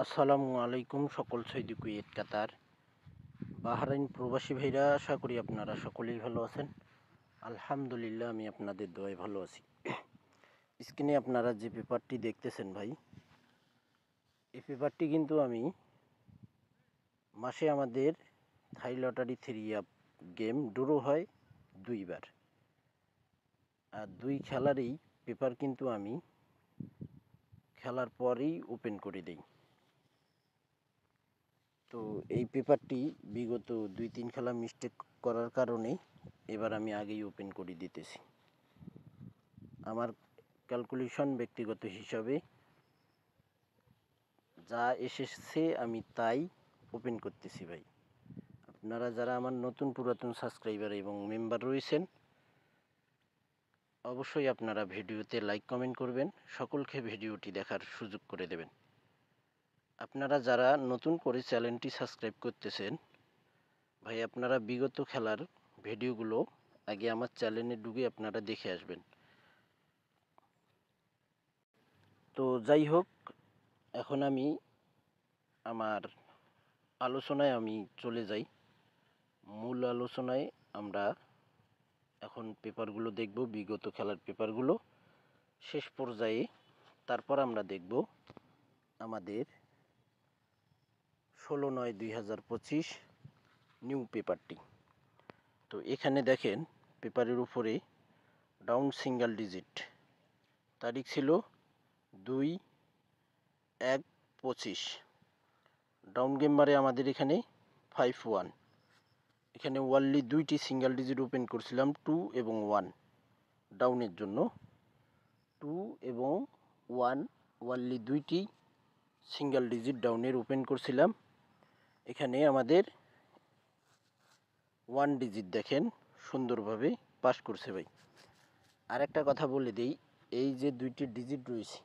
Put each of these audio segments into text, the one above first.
আসসালামু আলাইকুম সকল সৌদি কুয়েত কাতার বাহরাইন প্রবাসী ভাইরা, আশা করি আপনারা সকলেই ভালো আছেন। আলহামদুলিল্লাহ, আমি আপনাদের দোয়ায় ভালো আছি। স্ক্রিনে আপনারা যে পেপারটি দেখতেছেন ভাই, এই পেপারটি কিন্তু আমি মাসে আমাদের থাই লটারি 3 গেম ড্র হয় 2বার, আর 2 খেলারই পেপার কিন্তু আমি খেলার পরেই ওপেন করে দিই। তো এই পেপারটি বিগত 2-3 খেলা মিস্টেক করার কারণে এবার আমি আগেই ওপেন করে দিতেছি। আমার ক্যালকুলেশন ব্যক্তিগত হিসাবে যা এসেছে আমি তাই ওপেন করতেছি ভাই। আপনারা যারা আমার নতুন পুরাতন সাবস্ক্রাইবার এবং মেম্বার রয়েছেন, অবশ্যই আপনারা ভিডিওতে লাইক কমেন্ট করবেন, সকলকে ভিডিওটি দেখার সুযোগ করে দেবেন। আপনারা যারা নতুন করে চ্যানেলটি সাবস্ক্রাইব করতেছেন ভাই, আপনারা বিগত খেলার ভিডিওগুলো আগে আমার চ্যানেলে ঢুকে আপনারা দেখে আসবেন। তো যাই হোক, এখন আমি আমার আলোচনায় চলে যাই। মূল আলোচনায় আমরা এখন পেপারগুলো দেখব, বিগত খেলার পেপারগুলো শেষ পর্যায়ে। তারপর আমরা দেখব আমাদের 16/9/2025 নিউ পেপারটি। তো এখানে দেখেন পেপারের উপরে ডাউন সিঙ্গেল ডিজিট, তারিখ ছিল 2/1/25। ডাউন গেমবারে আমাদের এখানে 5-1। এখানে ওয়ানলি 2টি সিঙ্গেল ডিজিট ওপেন করছিলাম, 2 এবং 1 ডাউনের জন্য। 2 এবং 1 ওয়ানলি 2টি সিঙ্গেল ডিজিট ডাউনের ওপেন করছিলাম। এখানে আমাদের 1 ডিজিট দেখেন সুন্দরভাবে পাস করছে ভাই। আর একটা কথা বলে দিই, এই যে 2টি ডিজিট রয়েছে,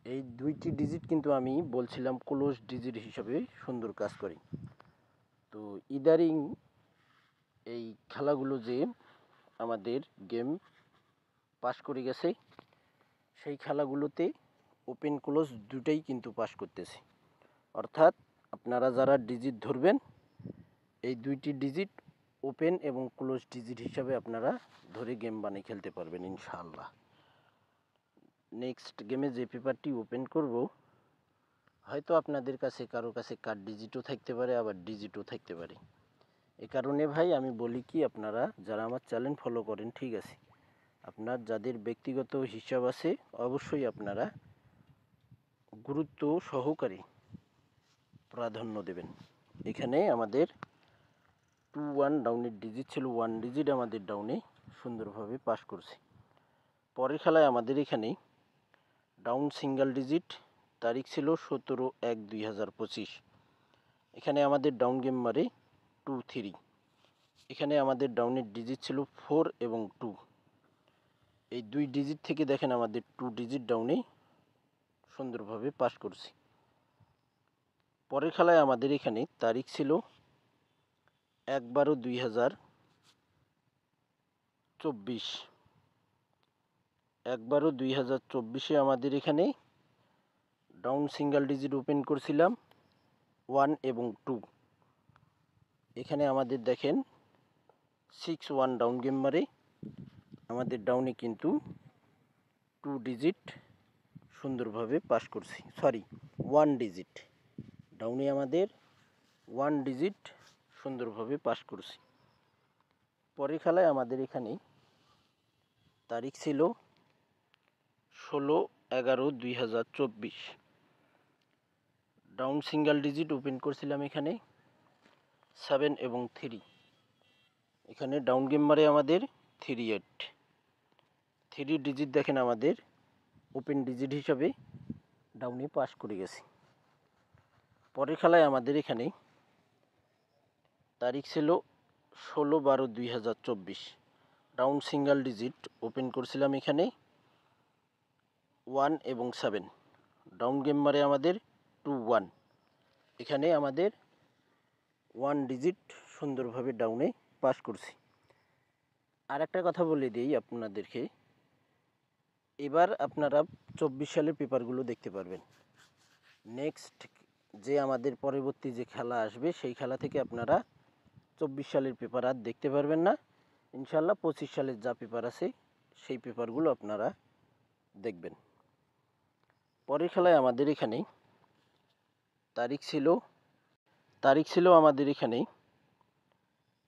এই 2টি ডিজিট কিন্তু আমি বলছিলাম ক্লোজ ডিজিট হিসাবে সুন্দর কাজ করে। তো ইদারিং এই খেলাগুলো যে আমাদের গেম পাস করে গেছে, সেই খেলাগুলোতে ওপেন ক্লোজ দুটাই কিন্তু পাস করতেছে। অর্থাৎ আপনারা যারা ডিজিট ধরবেন, এই 2টি ডিজিট ওপেন এবং ক্লোজ ডিজিট হিসাবে আপনারা ধরে গেম বানিয়ে খেলতে পারবেন ইনশাআল্লাহ। নেক্সট গেমে যে পেপারটি ওপেন করব, হয়তো আপনাদের কাছে কারো কাছে কার্ড ডিজিটও থাকতে পারে, আবার ডিজিটও থাকতে পারে। এ কারণে ভাই আমি বলি কি, আপনারা যারা আমার চ্যানেল ফলো করেন, ঠিক আছে, আপনার যাদের ব্যক্তিগত হিসাব আছে অবশ্যই আপনারা গুরুত্ব সহকারে প্রাধান্য দেবেন। এখানে আমাদের 2-1 ডাউনের ডিজিট ছিল, 1 ডিজিট আমাদের ডাউনে সুন্দরভাবে পাস করছে। পরের খেলায় আমাদের এখানে ডাউন সিঙ্গেল ডিজিট, তারিখ ছিল 17/1/2025। এখানে আমাদের ডাউন গেম মারে 2-3। এখানে আমাদের ডাউনের ডিজিট ছিল 4 এবং 2। এই 2 ডিজিট থেকে দেখেন আমাদের 2 ডিজিট ডাউনে সুন্দরভাবে পাস করছি। পরের খেলায় আমাদের এখানে তারিখ ছিল 1/12/2024। 1/12/2024 আমাদের এখানে ডাউন সিঙ্গেল ডিজিট ওপেন করছিলাম 1 এবং 2। এখানে আমাদের দেখেন 6-1 ডাউন গেম মারে আমাদের ডাউনে কিন্তু 2 ডিজিট সুন্দরভাবে পাস করছি, 1 ডিজিট ডাউনে আমাদের 1 ডিজিট সুন্দরভাবে পাস করছি। পরের খেলায় আমাদের এখানে তারিখ ছিল 16/11/2024। ডাউন সিঙ্গেল ডিজিট ওপেন করছিলাম এখানে 7 এবং 3। এখানে ডাউন গেম মারে আমাদের 3-8। 3 ডিজিট দেখেন আমাদের ওপেন ডিজিট হিসাবে ডাউনে পাস করে গেছে। পরের খেলায় আমাদের এখানে তারিখ ছিল 16/12/2024। ডাউন সিঙ্গেল ডিজিট ওপেন করছিলাম এখানে 1 এবং 7। ডাউন গেম মারে আমাদের 2-1। এখানে আমাদের 1 ডিজিট সুন্দরভাবে ডাউনে পাস করছি। আর একটা কথা বলে দিই আপনাদেরকে, এবার আপনারা 24 সালের পেপারগুলো দেখতে পারবেন। নেক্সট যে আমাদের পরবর্তী যে খেলা আসবে সেই খেলা থেকে আপনারা 24 সালের পেপার আর দেখতে পারবেন না। ইনশাল্লাহ 25 সালের যা পেপার আছে সেই পেপারগুলো আপনারা দেখবেন। পরের খেলায় আমাদের এখানে তারিখ ছিল আমাদের এখানে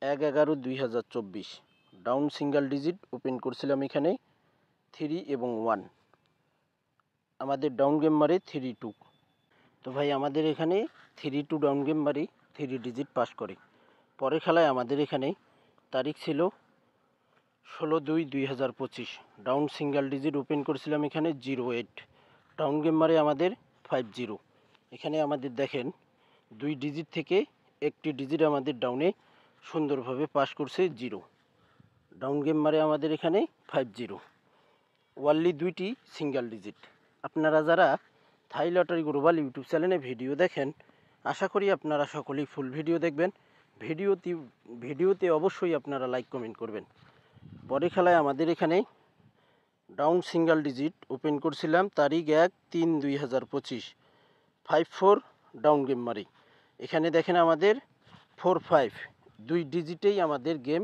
1/11/2024। ডাউন সিঙ্গেল ডিজিট ওপেন করছিলাম এখানে 3 এবং 1। আমাদের ডাউন গেম মারে 3-2। তো ভাই আমাদের এখানে 3-2 ডাউন গেম মারি 3 ডিজিট পাস করে। পরের খেলায় আমাদের এখানে তারিখ ছিল 16/2/2025। ডাউন সিঙ্গেল ডিজিট ওপেন করছিলাম এখানে 0-8। ডাউন গেম মারে আমাদের 5-0। এখানে আমাদের দেখেন 2 ডিজিট থেকে একটি ডিজিট আমাদের ডাউনে সুন্দরভাবে পাস করছে 0। ডাউন গেম মারে আমাদের এখানে 5-0। ওয়ানলি 2টি সিঙ্গেল ডিজিট। আপনারা যারা থাই লটারি গ্লোবাল ইউটিউব চ্যানেলে ভিডিও দেখেন, আশা করি আপনারা সকলেই ফুল ভিডিও দেখবেন। ভিডিওতে অবশ্যই আপনারা লাইক কমেন্ট করবেন। পরে খেলায় আমাদের এখানে ডাউন সিঙ্গেল ডিজিট ওপেন করছিলাম তারিখ 1/3/2025। 5-4 ডাউন গেম মারি। এখানে দেখেন আমাদের 4-5 2 ডিজিটেই আমাদের গেম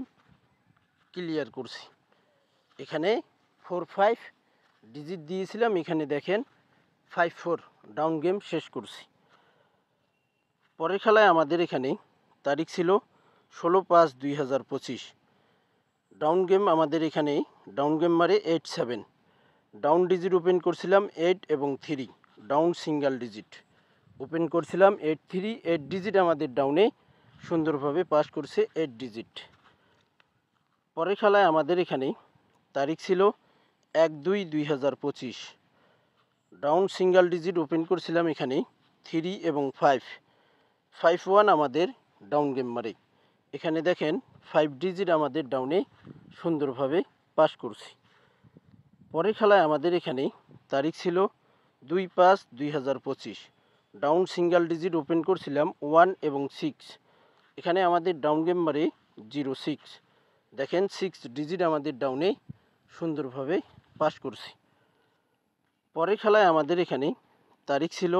ক্লিয়ার করছি। এখানে 4-5 ডিজিট দিয়েছিলাম, এখানে দেখেন 5-4 ডাউন গেম শেষ করছি। পরের খেলায় আমাদের এখানে তারিখ ছিল 16/5/2025। ডাউন গেম আমাদের এখানে ডাউন গেম মারে 8-7। ডাউন ডিজিট ওপেন করছিলাম 8 এবং 3। ডাউন সিঙ্গেল ডিজিট ওপেন করছিলাম 8-3। 8 ডিজিট আমাদের ডাউনে সুন্দরভাবে পাস করছে 8 ডিজিট। পরের খেলায় আমাদের এখানে তারিখ ছিল 1/2/2025। ডাউন সিঙ্গেল ডিজিট ওপেন করছিলাম এখানে 3 এবং 5-1 আমাদের ডাউন গেম মারে। এখানে দেখেন 5 ডিজিট আমাদের ডাউনে সুন্দরভাবে পাস করছি। পরের খেলায় আমাদের এখানে তারিখ ছিল 2/5/2025। ডাউন সিঙ্গেল ডিজিট ওপেন করছিলাম 1 এবং 6। এখানে আমাদের ডাউন গেম মারে 0-6। দেখেন 6 ডিজিট আমাদের ডাউনে সুন্দরভাবে পাস করছি। পরের খেলায় আমাদের এখানে তারিখ ছিল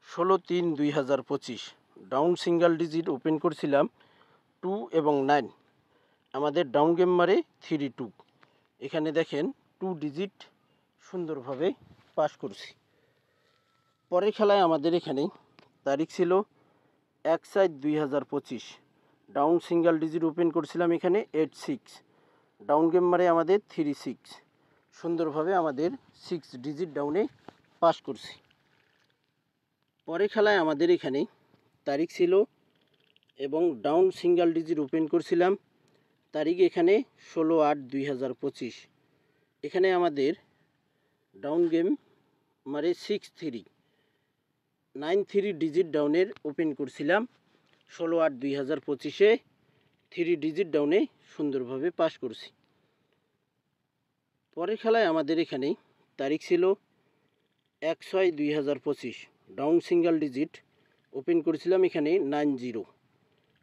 16/3/2025। ডাউন সিঙ্গেল ডিজিট ওপেন করছিলাম 2 এবং 9। আমাদের ডাউন গেম মারে 3-2। এখানে দেখেন 2 ডিজিট সুন্দরভাবে পাস করছি। পরের খেলায় আমাদের এখানে তারিখ ছিল 1/4/2025। ডাউন সিঙ্গেল ডিজিট ওপেন করছিলাম এখানে 8-6। ডাউন গেম মারে আমাদের 3-6। সুন্দরভাবে আমাদের 6 ডিজিট ডাউনে পাস করছি। পরের খেলায় আমাদের এখানে তারিখ ছিল এবং ডাউন সিঙ্গেল ডিজিট ওপেন করছিলাম তারিখ এখানে 16/8/2025। এখানে আমাদের ডাউন গেম মারে 6-3। 9-3 ডিজিট ডাউনের ওপেন করছিলাম 16/8/2025-এ 3 ডিজিট ডাউনে সুন্দরভাবে পাস করছি। পরের খেলায় আমাদের এখানে তারিখ ছিল 1/6/2025। ডাউন সিঙ্গেল ডিজিট ওপেন করেছিলাম এখানে 9-0।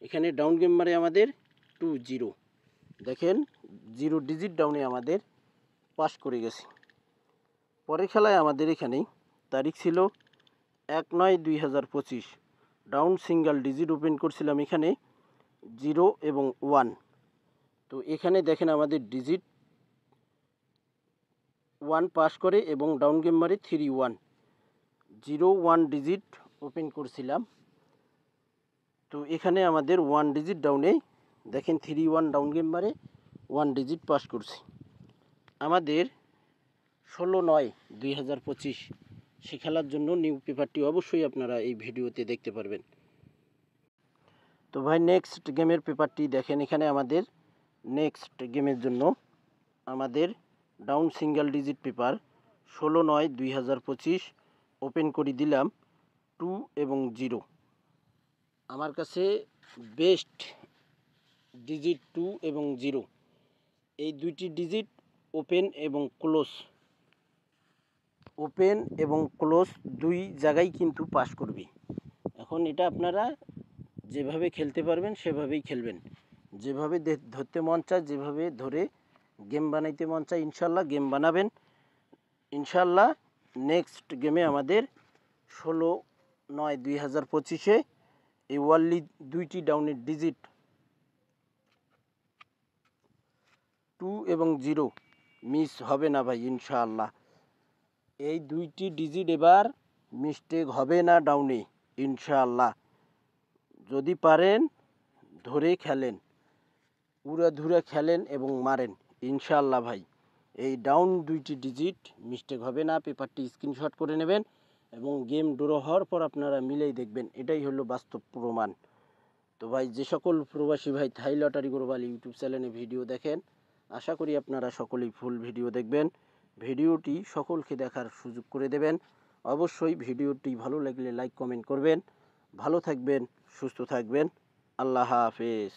এখানে ডাউন গেম মারে আমাদের 2-0। দেখেন 0 ডিজিট ডাউনে আমাদের পাস করে গেছি। পরের খেলায় আমাদের এখানে তারিখ ছিল 1/9/2025। ডাউন সিঙ্গেল ডিজিট ওপেন করছিলাম এখানে 0 এবং 1। তো এখানে দেখেন আমাদের ডিজিট 1 পাস করে এবং ডাউন গেম মারে 3-1। 0-1 ডিজিট ওপেন করছিলাম, তো এখানে আমাদের 1 ডিজিট ডাউনে দেখেন 3-1 ডাউন গেম মারে 1 ডিজিট পাস করছি। আমাদের 16/9/2025 সে খেলার জন্য নিউ পেপারটি অবশ্যই আপনারা এই ভিডিওতে দেখতে পারবেন। তো ভাই নেক্সট গেমের পেপারটি দেখেন। এখানে আমাদের নেক্সট গেমের জন্য আমাদের down single digit paper 16/9/2025 open করে দিলাম 2 এবং 0। আমার কাছে বেস্ট ডিজিট 2 এবং 0, এই দুইটি ডিজিট ওপেন এবং ক্লোজ দুই জায়গায় কিন্তু পাস করবে। এখন এটা আপনারা যেভাবে খেলতে পারবেন সেভাবেই খেলবেন, যেভাবে ধরতে মন চায়, যেভাবে ধরে গেম বানাইতে মন চায় ইনশাল্লাহ গেম বানাবেন। ইনশাল্লাহ নেক্সট গেমে আমাদের 16/9/2025 এই ওয়ানলি 2টি ডাউনের ডিজিট 2 এবং 0 মিস হবে না ভাই ইনশাআল্লাহ। এই 2টি ডিজিট এবার মিস্টেক হবে না ডাউনে ইনশাআল্লাহ। যদি পারেন ধরে খেলেন, উড়াধুরা খেলেন এবং মারেন ইনশাআল্লাহ ভাই। এই ডাউন 2টি ডিজিট মিস্টেক হবে না। পেপারটি স্ক্রিনশট করে নেবেন এবং গেম ড্র হওয়ার পর আপনারা মিলেই দেখবেন, এটাই হলো বাস্তব প্রমাণ। তো ভাই, যে সকল প্রবাসী ভাই থাই লটারি গ্লোবাল ইউটিউব চ্যানেলে ভিডিও দেখেন, আশা করি আপনারা সকলেই ফুল ভিডিও দেখবেন। ভিডিওটি সকলকে দেখার সুযোগ করে দেবেন। অবশ্যই ভিডিওটি ভালো লাগলে লাইক কমেন্ট করবেন। ভালো থাকবেন, সুস্থ থাকবেন। আল্লাহ হাফেজ।